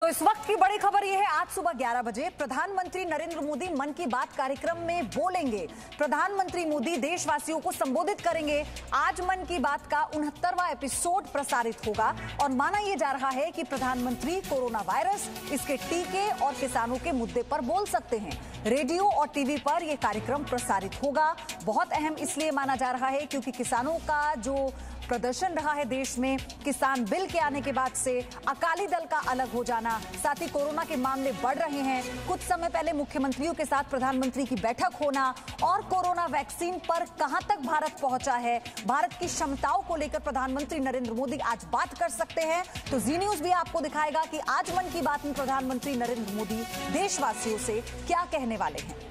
इस वक्त की बड़ी खबर यह है, आज सुबह 11 बजे प्रधानमंत्री नरेंद्र मोदी मन की बात कार्यक्रम में बोलेंगे। प्रधानमंत्री मोदी देशवासियों को संबोधित करेंगे। आज मन की बात का 69वां एपिसोड प्रसारित होगा और माना यह जा रहा है कि प्रधानमंत्री कोरोना वायरस, इसके टीके और किसानों के मुद्दे पर बोल सकते हैं। रेडियो और टीवी पर यह कार्यक्रम प्रसारित होगा। बहुत अहम इसलिए माना जा रहा है क्योंकि किसानों का जो प्रदर्शन रहा है देश में, किसान बिल के आने के बाद से अकाली दल का अलग हो जाना, साथ ही कोरोना के मामले बढ़ रहे हैं, कुछ समय पहले मुख्यमंत्रियों के साथ प्रधानमंत्री की बैठक होना और कोरोना वैक्सीन पर कहां तक भारत पहुंचा है, भारत की क्षमताओं को लेकर प्रधानमंत्री नरेंद्र मोदी आज बात कर सकते हैं। तो जी न्यूज भी आपको दिखाएगा कि आज मन की बात में प्रधानमंत्री नरेंद्र मोदी देशवासियों से क्या कहने वाले हैं।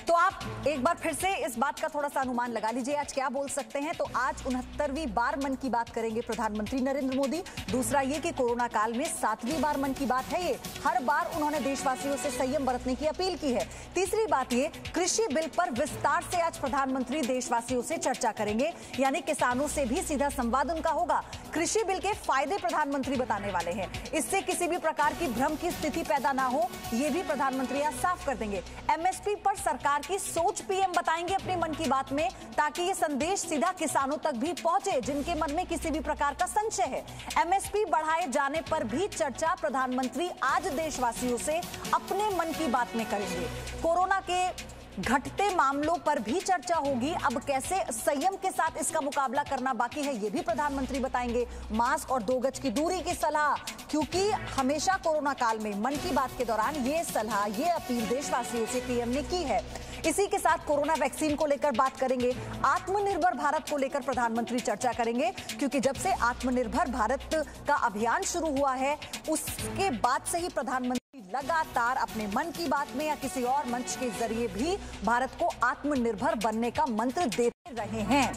तो आप एक बार फिर से इस बात का थोड़ा सा अनुमान लगा लीजिए आज क्या बोल सकते हैं। तो आज 69वीं बार मन की बात करेंगे प्रधानमंत्री नरेंद्र मोदी। दूसरा ये कि कोरोना काल में 7वीं बार मन की बात है ये, हर बार उन्होंने देशवासियों से संयम बरतने की अपील की है। तीसरी बात ये, कृषि बिल पर विस्तार से आज प्रधानमंत्री देशवासियों से चर्चा करेंगे, यानी किसानों से भी सीधा संवाद उनका होगा। कृषि बिल के फायदे प्रधानमंत्री बताने वाले हैं, इससे किसी भी प्रकार की भ्रम की स्थिति पैदा ना हो, ये भी प्रधानमंत्री आज साफ कर देंगे। एमएसपी पर सरकार की सोच पीएम बताएंगे अपने मन की बात में, ताकि ये संदेश सीधा किसानों तक भी पहुंचे जिनके मन में किसी भी प्रकार का संशय है। एमएसपी बढ़ाए जाने पर भी चर्चा प्रधानमंत्री आज देशवासियों से अपने मन की बात में करेंगे। कोरोना के घटते मामलों पर भी चर्चा होगी। अब कैसे संयम के साथ इसका मुकाबला करना बाकी है, ये भी प्रधानमंत्री बताएंगे। मास्क और 2 गज की दूरी की सलाह, क्योंकि हमेशा कोरोना काल में मन की बात के दौरान ये सलाह, ये अपील देशवासियों से पीएम ने की है। इसी के साथ कोरोना वैक्सीन को लेकर बात करेंगे। आत्मनिर्भर भारत को लेकर प्रधानमंत्री चर्चा करेंगे, क्योंकि जब से आत्मनिर्भर भारत का अभियान शुरू हुआ है उसके बाद से ही प्रधानमंत्री लगातार अपने मन की बात में या किसी और मंच के जरिए भी भारत को आत्मनिर्भर बनने का मंत्र देते रहे हैं।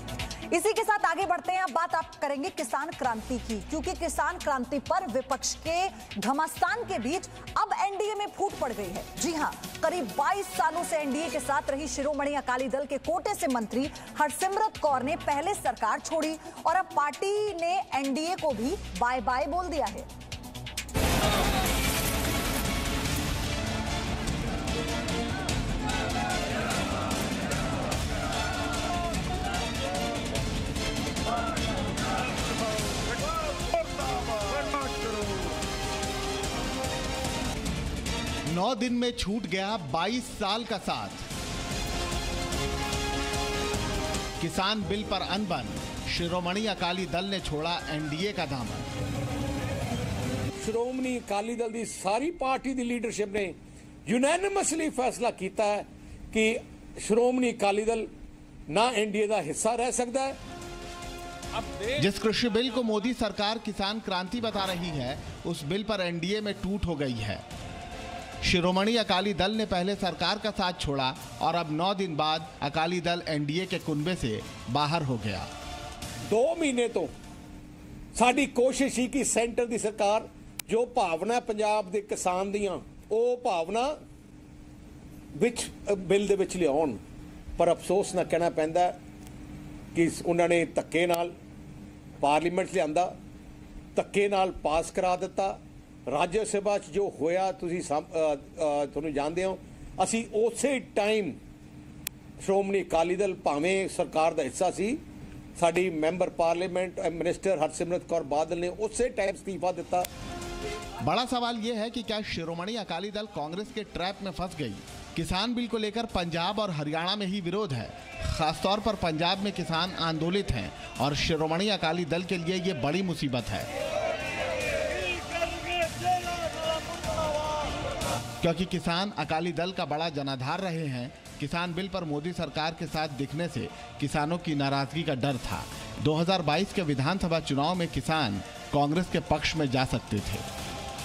इसी के साथ आगे बढ़ते हैं। अब बात आप करेंगे किसान क्रांति की, क्योंकि किसान क्रांति पर विपक्ष के घमासान के बीच अब एनडीए में फूट पड़ गई है। जी हां, करीब 22 सालों से एनडीए के साथ रही शिरोमणि अकाली दल के कोटे से मंत्री हरसिमरत कौर ने पहले सरकार छोड़ी और अब पार्टी ने एनडीए को भी बाय बाय बोल दिया है। नौ दिन में छूट गया 22 साल का साथ। किसान बिल पर अनबन, शिरोमणि अकाली दल ने छोड़ा एनडीए का दामन। श्रोमणी अकाली दल की सारी पार्टी की लीडरशिप ने यूनैनिमसली फैसला किया है कि श्रोमणी अकाली दल ना एनडीए का हिस्सा रह सकता है। जिस कृषि बिल को मोदी सरकार किसान क्रांति बता रही है, उस बिल पर एनडीए में टूट हो गई है। शिरोमणि अकाली दल ने पहले सरकार का साथ छोड़ा और अब 9 दिन बाद अकाली दल एनडीए के कुनबे से बाहर हो गया। 2 महीने तो साडी कोशिश ही कि सेंटर की सरकार जो भावना पंजाब के किसान दियां वो भावना विच बिल दे विच लियाउण, पर अफसोस ना कहना पैंदा कि उन्होंने धक्के नाल पार्लीमेंट लियांदा, धक्के नाल पास करा दिता। राज्य सभा जो होया तुसीं तुहानूं जानदे हो, असीं उसे टाइम श्रोमणी अकाली दल भावें सरकार का हिस्सा सी, साडी member parliament minister Harsimrat Kaur Badal ने उसे टाइम इस्तीफा दिता। बड़ा सवाल यह है कि क्या शिरोमणि अकाली दल कांग्रेस के ट्रैप में फंस गई। किसान बिल को लेकर पंजाब और हरियाणा में ही विरोध है, खासतौर पर पंजाब में किसान आंदोलित हैं और शिरोमणि अकाली दल के लिए ये बड़ी मुसीबत है, क्योंकि किसान अकाली दल का बड़ा जनाधार रहे हैं। किसान बिल पर मोदी सरकार के साथ दिखने से किसानों की नाराजगी का डर था। 2022 के विधानसभा चुनाव में किसान कांग्रेस के पक्ष में जा सकते थे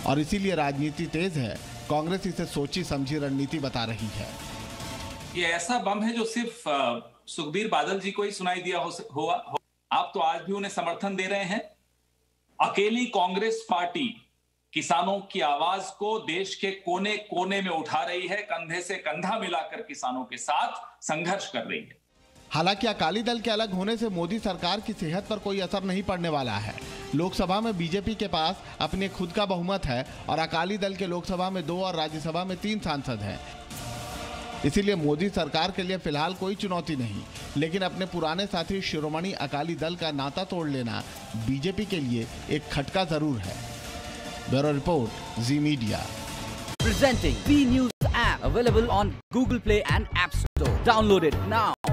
और इसीलिए राजनीति तेज है। कांग्रेस इसे सोची समझी रणनीति बता रही है। ये ऐसा बम है जो सिर्फ सुखबीर बादल जी को ही सुनाई दिया हुआ। आप तो आज भी उन्हें समर्थन दे रहे हैं। अकेली कांग्रेस पार्टी किसानों की आवाज को देश के कोने कोने में उठा रही है, कंधे से कंधा मिलाकर किसानों के साथ संघर्ष कर रही है। हालांकि अकाली दल के अलग होने से मोदी सरकार की सेहत पर कोई असर नहीं पड़ने वाला है। लोकसभा में बीजेपी के पास अपने खुद का बहुमत है और अकाली दल के लोकसभा में 2 और राज्यसभा में 3 सांसद हैं। इसीलिए मोदी सरकार के लिए फिलहाल कोई चुनौती नहीं, लेकिन अपने पुराने साथी शिरोमणि अकाली दल का नाता तोड़ लेना बीजेपी के लिए एक खटका जरूर है। Bureau report, ji media. Presenting B News app, available on Google Play and App Store. Download it now.